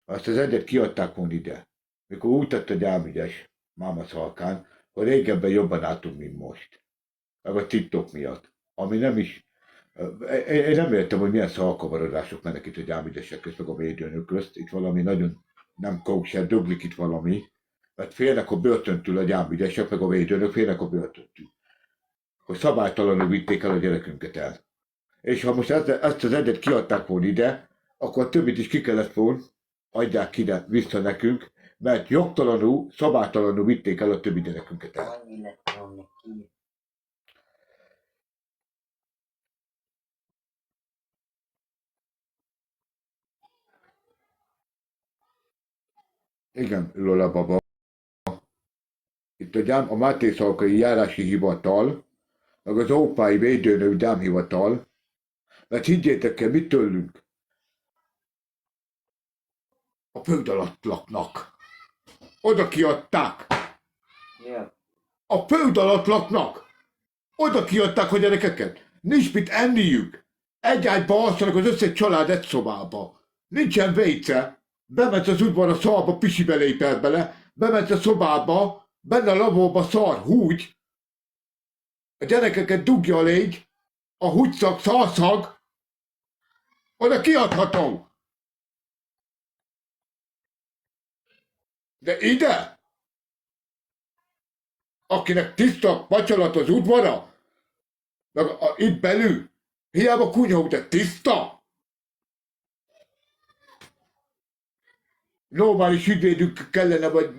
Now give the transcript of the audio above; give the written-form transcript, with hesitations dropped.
Azt az egyet kiadták volna ide. Mikor úgy tett a gyámügyes máma szalkán, hogy régebben jobban álltunk, mint most. Meg a TikTok miatt. Ami nem is... Én nem értem, hogy milyen szalkavarodások mennek itt a gyámügyesek közt, meg a védőnök közt. Itt valami nagyon nem kóser, döglik itt valami. Mert félnek a börtöntől a gyámügyesek, meg a védőnök félnek a börtöntől. Hogy szabálytalanul vitték el a gyerekünket el. És ha most ezt az egyet kiadták volna ide, akkor a többit is ki kellett volna, adják ide vissza nekünk, mert jogtalanul, szabálytalanul vitték el a többi gyerekünket el. Annyi lett volna ki. Igen, Lola baba. Itt a Máté Szalkai Járási Hivatal, meg az Ópái Védőnök Gyámhivatal, mert higgyétek el, mit tőlünk? A föld alatt laknak. Oda kiadták. Ja. A föld alatt laknak. Oda kiadták a gyerekeket. Nincs mit enniük. Egy ágyba alszanak az összes család egy szobába. Nincsen vécse. Bemegy az udvar a szalba, pisibe lépett bele. Bemegy a szobába, benne a lavóba szar, húgy. A gyerekeket dugja a légy. A húgyszag, szarszag. Oda kiadható. De ide? Akinek tiszta pacsalat az udvara, meg itt belül, hiába kunyhog, de tiszta. Normális ügyvédünk kellene, vagy